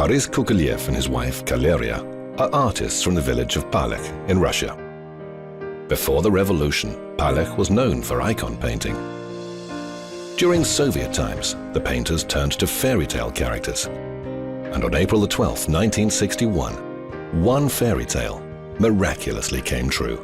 Boris Kukulev and his wife, Kaleria, are artists from the village of Palekh in Russia. Before the revolution, Palekh was known for icon painting. During Soviet times, the painters turned to fairy tale characters. And on April 12, 1961, one fairy tale miraculously came true.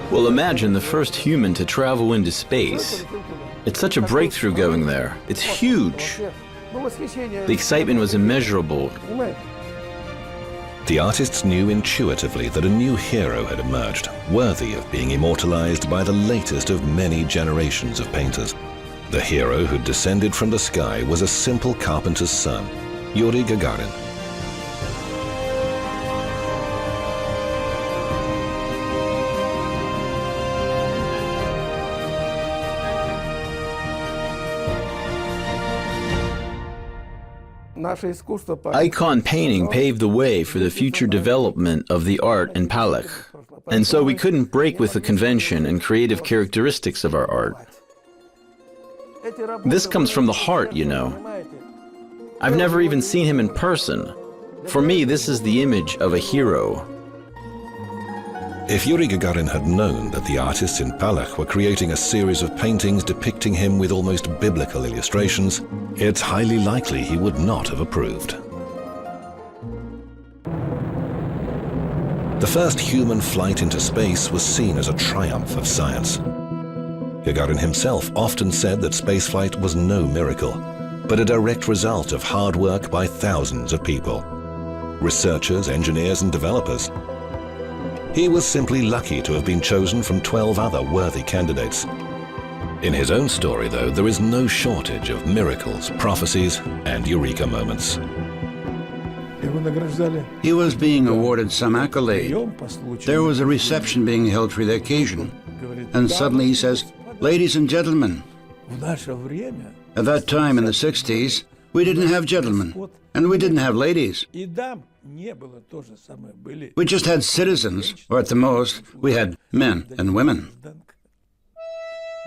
Well, imagine the first human to travel into space. It's such a breakthrough going there. It's huge. The excitement was immeasurable. The artists knew intuitively that a new hero had emerged, worthy of being immortalized by the latest of many generations of painters. The hero who descended from the sky was a simple carpenter's son, Yuri Gagarin. Icon painting paved the way for the future development of the art in Palekh. And so we couldn't break with the convention and creative characteristics of our art. This comes from the heart, you know. I've never even seen him in person. For me, this is the image of a hero. If Yuri Gagarin had known that the artists in Palekh were creating a series of paintings depicting him with almost biblical illustrations, it's highly likely he would not have approved. The first human flight into space was seen as a triumph of science. Gagarin himself often said that spaceflight was no miracle, but a direct result of hard work by thousands of people, researchers, engineers, and developers. He was simply lucky to have been chosen from 12 other worthy candidates. In his own story, though, there is no shortage of miracles, prophecies, and eureka moments. He was being awarded some accolade. There was a reception being held for the occasion. And suddenly he says, "Ladies and gentlemen." At that time in the 60s, we didn't have gentlemen, and we didn't have ladies. We just had citizens, or at the most, we had men and women.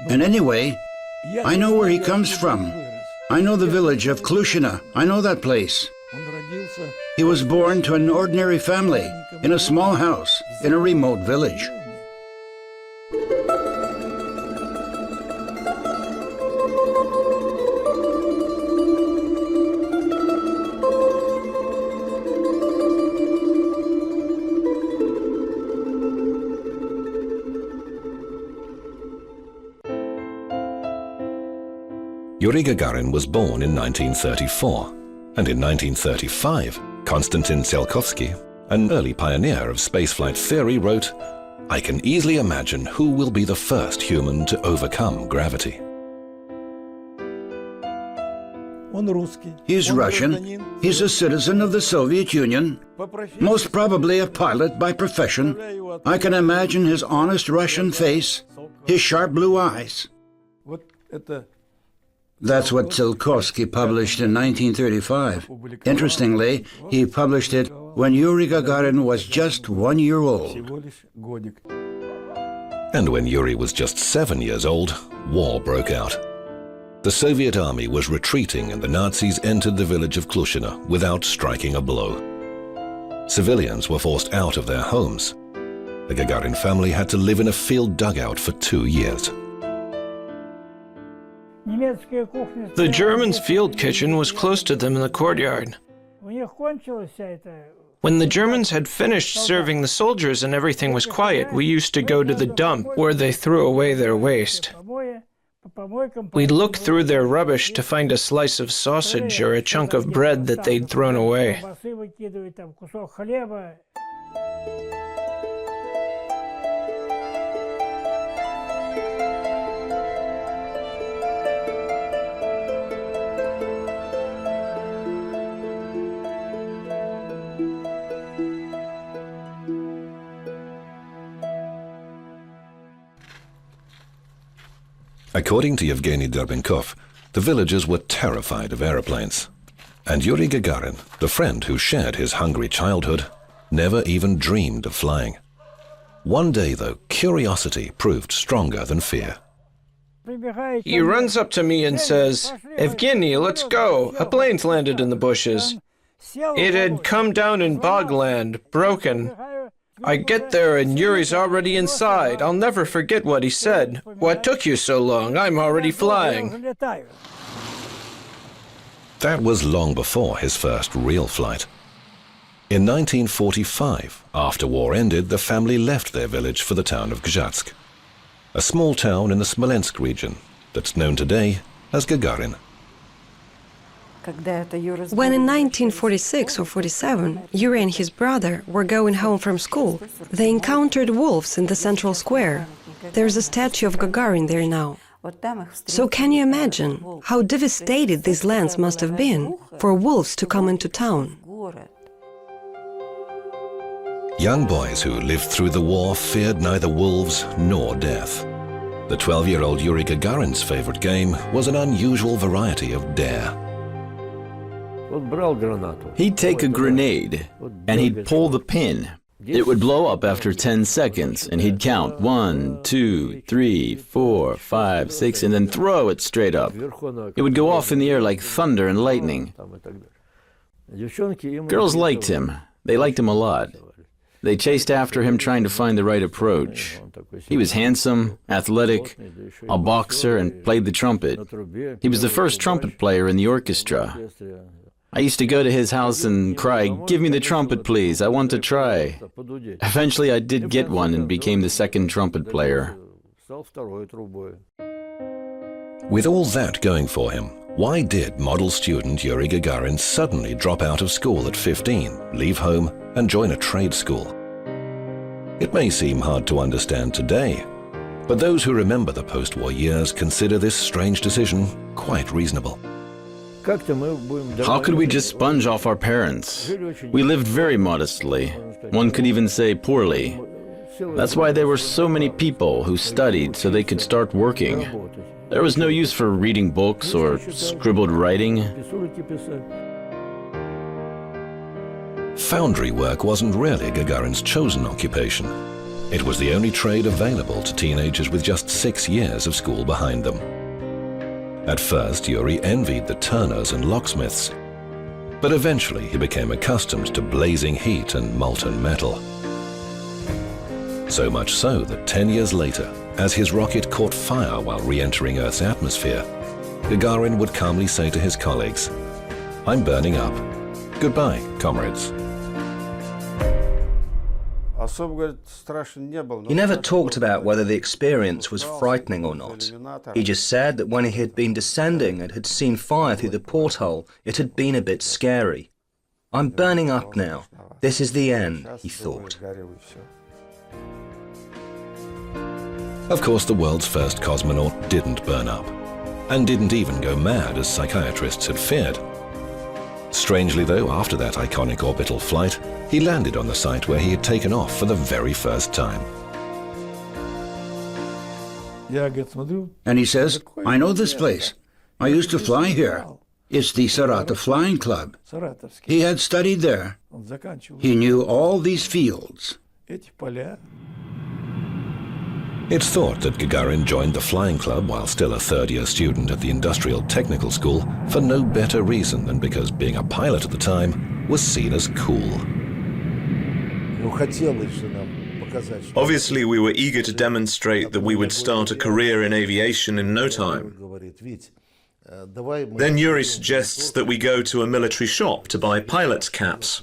And anyway, I know where he comes from. I know the village of Klushina. I know that place. He was born to an ordinary family, in a small house, in a remote village. Yuri Gagarin was born in 1934, and in 1935, Konstantin Tsiolkovsky, an early pioneer of spaceflight theory, wrote, "I can easily imagine who will be the first human to overcome gravity." He's Russian. He's a citizen of the Soviet Union, most probably a pilot by profession. I can imagine his honest Russian face, his sharp blue eyes. That's what Tsiolkovsky published in 1935. Interestingly, he published it when Yuri Gagarin was just 1 year old. And when Yuri was just 7 years old, war broke out. The Soviet army was retreating and the Nazis entered the village of Klushina without striking a blow. Civilians were forced out of their homes. The Gagarin family had to live in a field dugout for 2 years. The Germans' field kitchen was close to them in the courtyard. When the Germans had finished serving the soldiers and everything was quiet, we used to go to the dump where they threw away their waste. We'd look through their rubbish to find a slice of sausage or a chunk of bread that they'd thrown away. According to Yevgeny Derbenkov, the villagers were terrified of aeroplanes. And Yuri Gagarin, the friend who shared his hungry childhood, never even dreamed of flying. One day, though, curiosity proved stronger than fear. He runs up to me and says, "Evgeny, let's go. A plane's landed in the bushes." It had come down in bogland, broken. I get there and Yuri's already inside. I'll never forget what he said. "What took you so long? I'm already flying." That was long before his first real flight. In 1945, after war ended, the family left their village for the town of Gzhatsk, a small town in the Smolensk region that's known today as Gagarin. When in 1946 or 47, Yuri and his brother were going home from school, they encountered wolves in the central square. There's a statue of Gagarin there now. So can you imagine how devastated these lands must have been for wolves to come into town? Young boys who lived through the war feared neither wolves nor death. The 12-year-old Yuri Gagarin's favorite game was an unusual variety of dare. He'd take a grenade and he'd pull the pin. It would blow up after 10 seconds and he'd count 1, 2, 3, 4, 5, 6 and then throw it straight up. It would go off in the air like thunder and lightning. Girls liked him. They liked him a lot. They chased after him trying to find the right approach. He was handsome, athletic, a boxer, and played the trumpet. He was the first trumpet player in the orchestra. I used to go to his house and cry, "Give me the trumpet, please, I want to try." Eventually I did get one and became the second trumpet player. With all that going for him, why did model student Yuri Gagarin suddenly drop out of school at 15, leave home, and join a trade school? It may seem hard to understand today, but those who remember the post-war years consider this strange decision quite reasonable. How could we just sponge off our parents? We lived very modestly. One could even say poorly. That's why there were so many people who studied so they could start working. There was no use for reading books or scribbled writing. Foundry work wasn't really Gagarin's chosen occupation. It was the only trade available to teenagers with just 6 years of school behind them. At first, Yuri envied the turners and locksmiths, but eventually he became accustomed to blazing heat and molten metal. So much so that 10 years later, as his rocket caught fire while re-entering Earth's atmosphere, Gagarin would calmly say to his colleagues, "I'm burning up. Goodbye, comrades." He never talked about whether the experience was frightening or not. He just said that when he had been descending and had seen fire through the porthole, it had been a bit scary. "I'm burning up now. This is the end," he thought. Of course, the world's first cosmonaut didn't burn up, and didn't even go mad as psychiatrists had feared. Strangely though, after that iconic orbital flight, he landed on the site where he had taken off for the very first time. And he says, "I know this place. I used to fly here. It's the Saratov Flying Club." He had studied there. He knew all these fields. It's thought that Gagarin joined the flying club while still a third-year student at the Industrial Technical School for no better reason than because being a pilot at the time was seen as cool. Obviously, we were eager to demonstrate that we would start a career in aviation in no time. Then Yuri suggests that we go to a military shop to buy pilot's caps.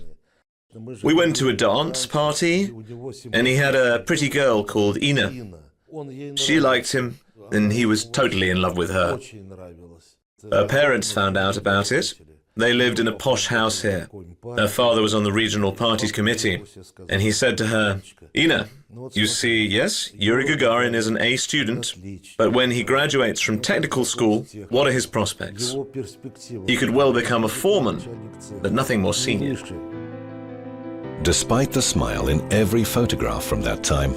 We went to a dance party, and he had a pretty girl called Ina. She liked him, and he was totally in love with her. Her parents found out about it. They lived in a posh house here. Her father was on the regional parties committee, and he said to her, "Ina, you see, yes, Yuri Gagarin is an A student, but when he graduates from technical school, what are his prospects? He could well become a foreman, but nothing more senior." Despite the smile in every photograph from that time,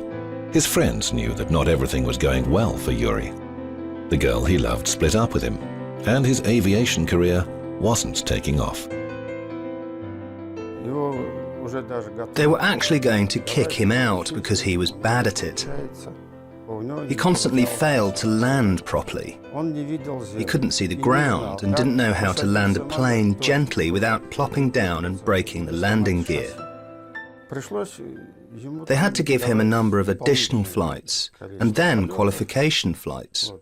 his friends knew that not everything was going well for Yuri. The girl he loved split up with him, and his aviation career wasn't taking off. They were actually going to kick him out because he was bad at it. He constantly failed to land properly. He couldn't see the ground and didn't know how to land a plane gently without plopping down and breaking the landing gear. They had to give him a number of additional flights and then qualification flights.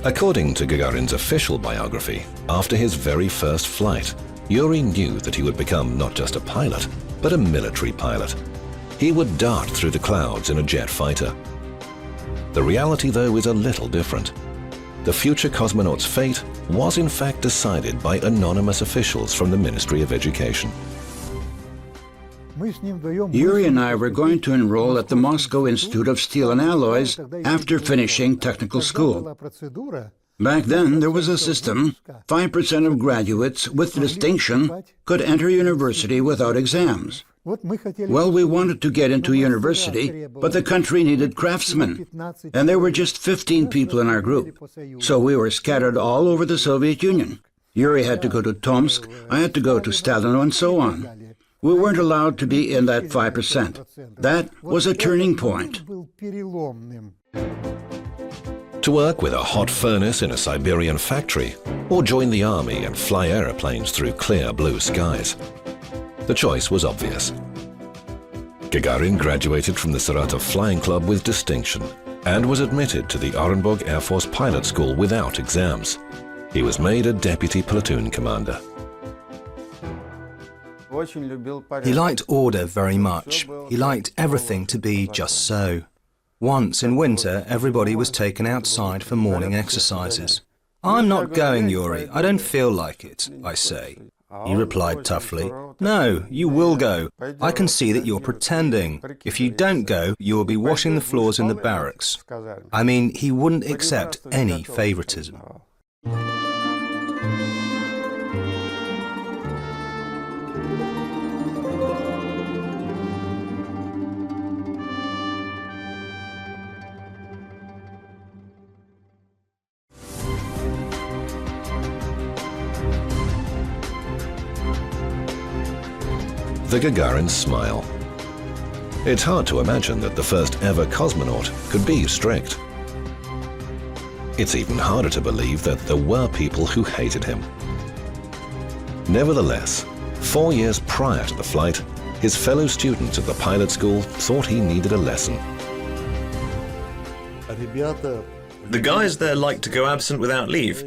According to Gagarin's official biography, after his very first flight, Yuri knew that he would become not just a pilot, but a military pilot. He would dart through the clouds in a jet fighter. The reality, though, is a little different. The future cosmonaut's fate was in fact decided by anonymous officials from the Ministry of Education. Yuri and I were going to enroll at the Moscow Institute of Steel and Alloys after finishing technical school. Back then, there was a system. 5% of graduates with distinction could enter university without exams. Well, we wanted to get into university, but the country needed craftsmen, and there were just 15 people in our group. So we were scattered all over the Soviet Union. Yuri had to go to Tomsk, I had to go to Stalino, and so on. We weren't allowed to be in that 5%. That was a turning point. To work with a hot furnace in a Siberian factory, or join the army and fly aeroplanes through clear blue skies. The choice was obvious. Gagarin graduated from the Saratov Flying Club with distinction and was admitted to the Orenburg Air Force Pilot School without exams. He was made a deputy platoon commander. He liked order very much. He liked everything to be just so. Once in winter, everybody was taken outside for morning exercises. "I'm not going, Yuri. I don't feel like it," I say. He replied toughly, "No, you will go. I can see that you're pretending. If you don't go, you will be washing the floors in the barracks." I mean, he wouldn't accept any favoritism. The Gagarin smile. It's hard to imagine that the first ever cosmonaut could be strict. It's even harder to believe that there were people who hated him. Nevertheless, 4 years prior to the flight, his fellow students at the pilot school thought he needed a lesson. The guys there liked to go absent without leave.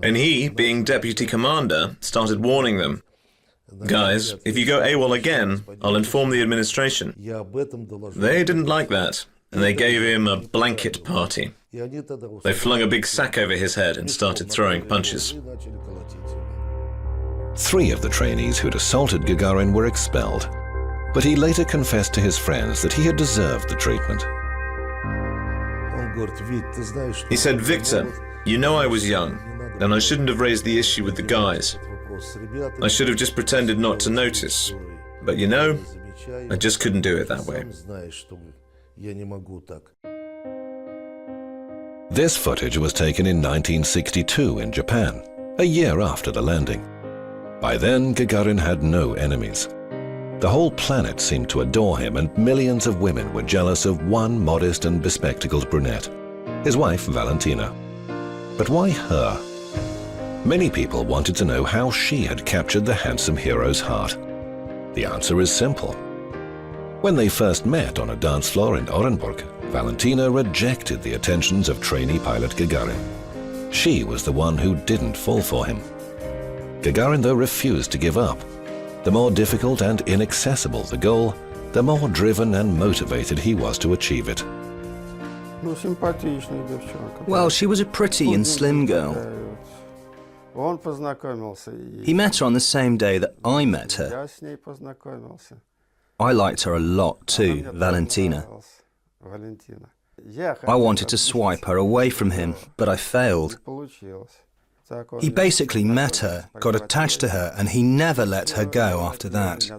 And he, being deputy commander, started warning them. "Guys, if you go AWOL again, I'll inform the administration." They didn't like that, and they gave him a blanket party. They flung a big sack over his head and started throwing punches. 3 of the trainees who'd assaulted Gagarin were expelled, but he later confessed to his friends that he had deserved the treatment. He said, "Victor, you know I was young, and I shouldn't have raised the issue with the guys. I should have just pretended not to notice. But you know, I just couldn't do it that way." This footage was taken in 1962 in Japan, a year after the landing. By then, Gagarin had no enemies. The whole planet seemed to adore him, and millions of women were jealous of one modest and bespectacled brunette, his wife Valentina. But why her? Many people wanted to know how she had captured the handsome hero's heart. The answer is simple. When they first met on a dance floor in Orenburg, Valentina rejected the attentions of trainee pilot Gagarin. She was the one who didn't fall for him. Gagarin, though, refused to give up. The more difficult and inaccessible the goal, the more driven and motivated he was to achieve it. Well, she was a pretty and slim girl. He met her on the same day that I met her. I liked her a lot too, Valentina. I wanted to swipe her away from him, but I failed. He basically met her, got attached to her, and he never let her go after that.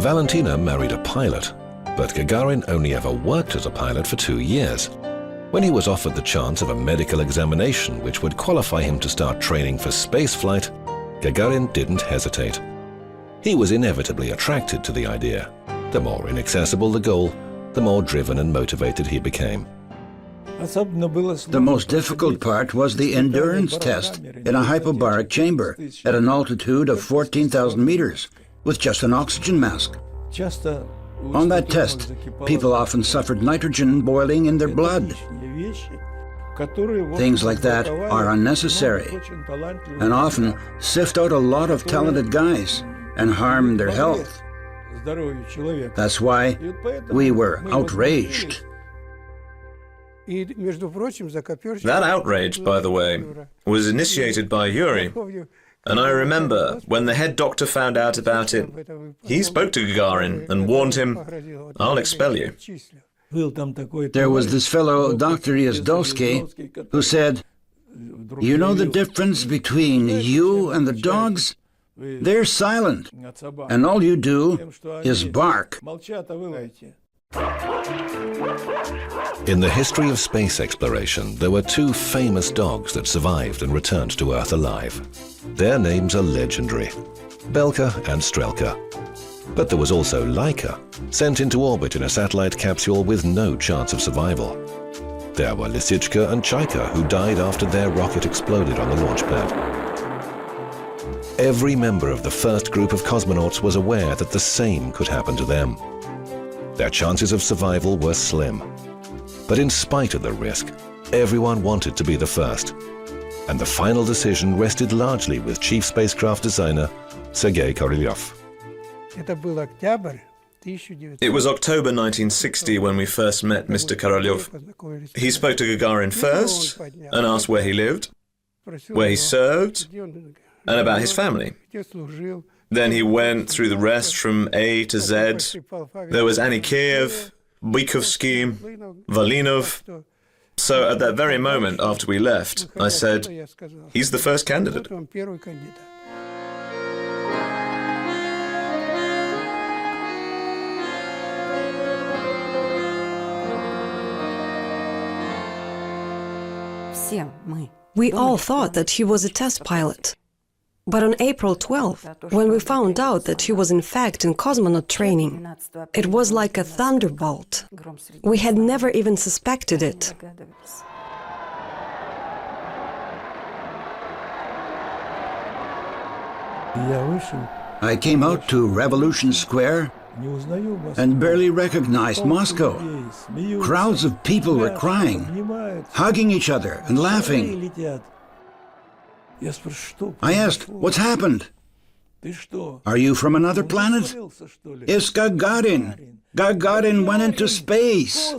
Valentina married a pilot, but Gagarin only ever worked as a pilot for 2 years. When he was offered the chance of a medical examination which would qualify him to start training for spaceflight, Gagarin didn't hesitate. He was inevitably attracted to the idea. The more inaccessible the goal, the more driven and motivated he became. The most difficult part was the endurance test in a hyperbaric chamber at an altitude of 14,000 meters with just an oxygen mask. On that test, people often suffered nitrogen boiling in their blood. Things like that are unnecessary and often sift out a lot of talented guys and harm their health. That's why we were outraged. That outrage, by the way, was initiated by Yuri. And I remember when the head doctor found out about it, he spoke to Gagarin and warned him, "I'll expel you." There was this fellow, Dr. Yazdowski, who said, "You know the difference between you and the dogs? They're silent, and all you do is bark." In the history of space exploration, there were 2 famous dogs that survived and returned to Earth alive. Their names are legendary, Belka and Strelka. But there was also Laika, sent into orbit in a satellite capsule with no chance of survival. There were Lisichka and Chaika, who died after their rocket exploded on the launch pad. Every member of the first group of cosmonauts was aware that the same could happen to them. Their chances of survival were slim. But in spite of the risk, everyone wanted to be the first. And the final decision rested largely with chief spacecraft designer Sergei Korolev. It was October 1960 when we first met Mr. Korolev. He spoke to Gagarin first and asked where he lived, where he served, and about his family. Then he went through the rest from A to Z. There was Anikiev, Bykovsky, Valinov. So at that very moment after we left, I said, "He's the first candidate." We all thought that he was a test pilot. But on April 12, when we found out that he was in fact in cosmonaut training, it was like a thunderbolt. We had never even suspected it. I came out to Revolution Square and barely recognized Moscow. Crowds of people were crying, hugging each other and laughing. I asked, "What's happened? Are you from another planet?" "It's Gagarin. Gagarin went into space."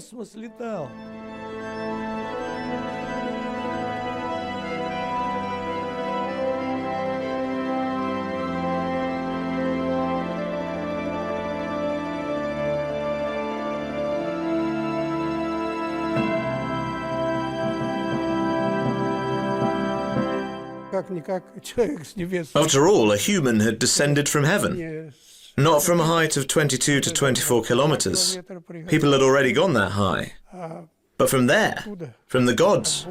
After all, a human had descended from heaven. Not from a height of 22 to 24 kilometers. People had already gone that high. But from there, from the gods.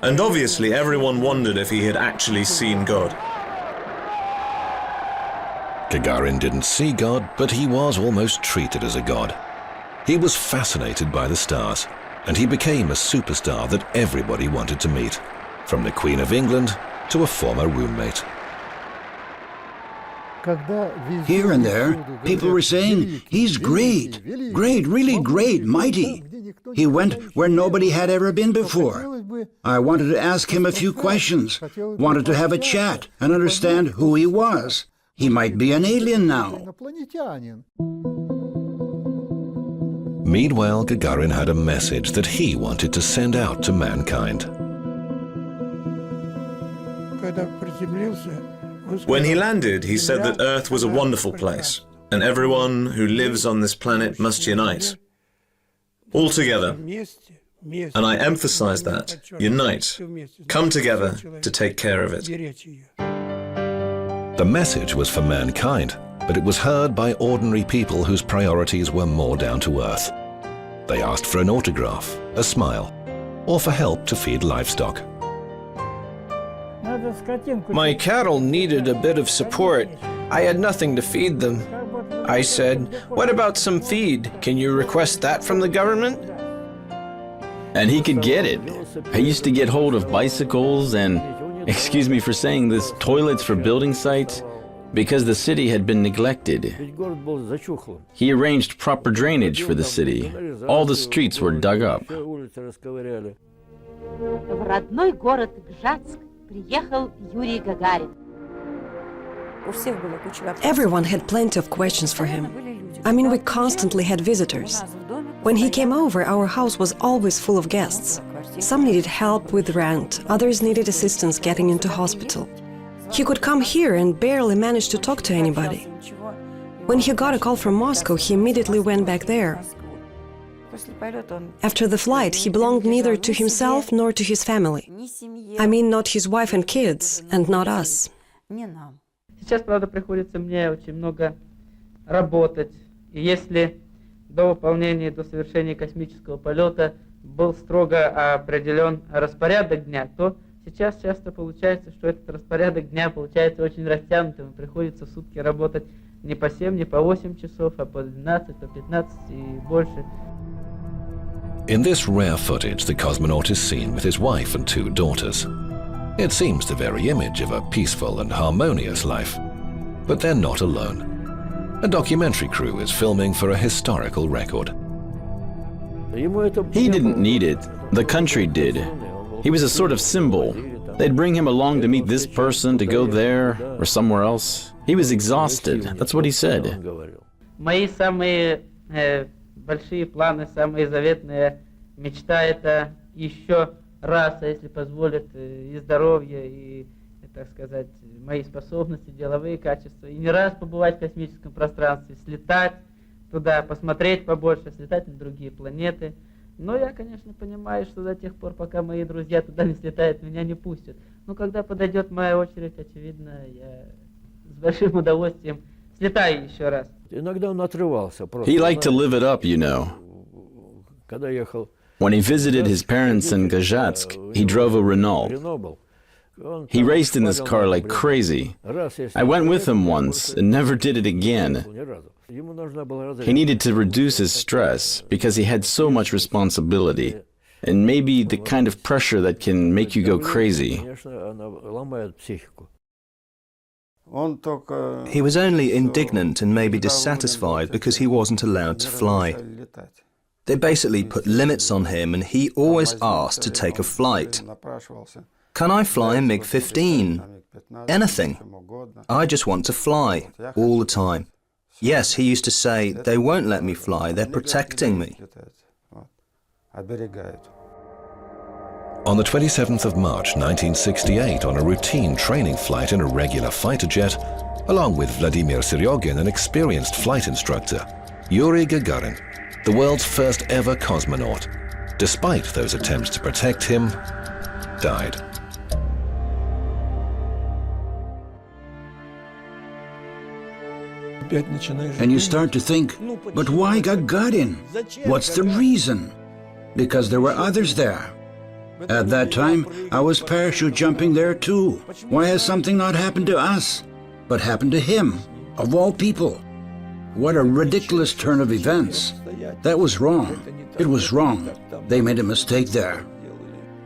And obviously everyone wondered if he had actually seen God. Gagarin didn't see God, but he was almost treated as a god. He was fascinated by the stars, and he became a superstar that everybody wanted to meet, from the Queen of England to a former roommate. Here and there, people were saying, "He's great, great, really great, mighty." He went where nobody had ever been before. I wanted to ask him a few questions, wanted to have a chat and understand who he was. He might be an alien now. Meanwhile, Gagarin had a message that he wanted to send out to mankind. When he landed, he said that Earth was a wonderful place, and everyone who lives on this planet must unite. All together. And I emphasize that. Unite. Come together to take care of it. The message was for mankind, but it was heard by ordinary people whose priorities were more down to earth. They asked for an autograph, a smile, or for help to feed livestock. My cattle needed a bit of support. I had nothing to feed them. I said, "What about some feed? Can you request that from the government?" And he could get it. I used to get hold of bicycles and, excuse me for saying this, toilets for building sites because the city had been neglected. He arranged proper drainage for the city. All the streets were dug up. В родной город Гжатск приехал Юрий Гагарин. Everyone had plenty of questions for him. I mean, we constantly had visitors. When he came over, our house was always full of guests. Some needed help with rent, others needed assistance getting into hospital. He could come here and barely manage to talk to anybody. When he got a call from Moscow, he immediately went back there. After the flight, he belonged neither to himself nor to his family. I mean, not his wife and kids, and not us. Сейчас, правда, приходится мне очень много работать. И если до выполнения, до совершения космического полета был строго определен распорядок дня, то сейчас часто получается, что этот распорядок дня получается очень растянутым. Приходится в сутки работать не по 7, не по 8 часов, а по 12, по 15 и больше. In this rare footage, the cosmonaut is seen with his wife and 2 daughters. It seems the very image of a peaceful and harmonious life. But they're not alone. A documentary crew is filming for a historical record. He didn't need it. The country did. He was a sort of symbol. They'd bring him along to meet this person, to go there or somewhere else. He was exhausted. That's what he said. Мои самые большие планы, самые заветные мечта — это еще раз, если позволит и здоровье, и, так сказать, мои способности, деловые качества, и не раз побывать в космическом пространстве, слетать туда, посмотреть побольше, слетать на другие планеты. Но я, конечно, понимаю, что до тех пор, пока мои друзья туда не слетают, меня не пустят. Но когда подойдет моя очередь, очевидно, я с большим удовольствием слетаю еще раз. He liked to live it up, you know. When he visited his parents in Gazhatsk, he drove a Renault. He raced in this car like crazy. I went with him once and never did it again. He needed to reduce his stress because he had so much responsibility and maybe the kind of pressure that can make you go crazy. He was only indignant and maybe dissatisfied because he wasn't allowed to fly. They basically put limits on him and he always asked to take a flight. Can I fly a MiG-15? Anything. I just want to fly, all the time. Yes, he used to say, they won't let me fly, they're protecting me. On the 27th of March 1968, on a routine training flight in a regular fighter jet, along with Vladimir Seryogin, an experienced flight instructor, Yuri Gagarin, the world's first ever cosmonaut, despite those attempts to protect him, died. And you start to think, but why Gagarin? What's the reason? Because there were others there. At that time, I was parachute jumping there too. Why has something not happened to us, but happened to him, of all people? What a ridiculous turn of events. That was wrong. It was wrong. They made a mistake there,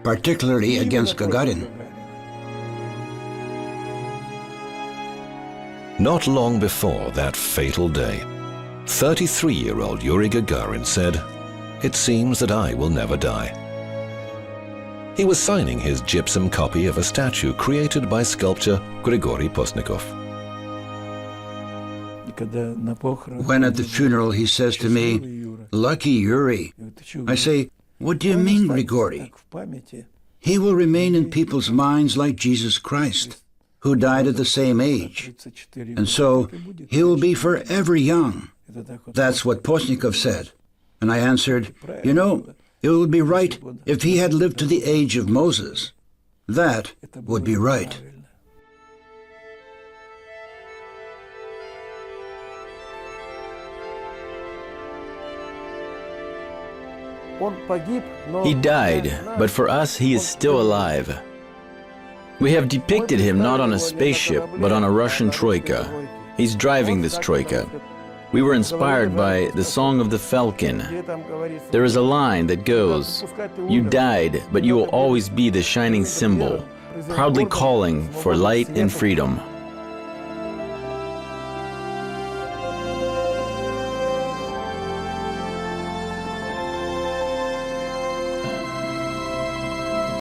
particularly against Gagarin. Not long before that fatal day, 33-year-old Yuri Gagarin said, "It seems that I will never die." He was signing his gypsum copy of a statue created by sculptor Grigory Postnikov. When at the funeral he says to me, "Lucky Yuri," I say, "What do you mean, Grigory?" He will remain in people's minds like Jesus Christ, who died at the same age. And so he will be forever young. That's what Postnikov said. And I answered, "You know, it would be right if he had lived to the age of Moses. That would be right." He died, but for us, he is still alive. We have depicted him not on a spaceship, but on a Russian troika. He's driving this troika. We were inspired by the Song of the Falcon. There is a line that goes, "You died, but you will always be the shining symbol, proudly calling for light and freedom."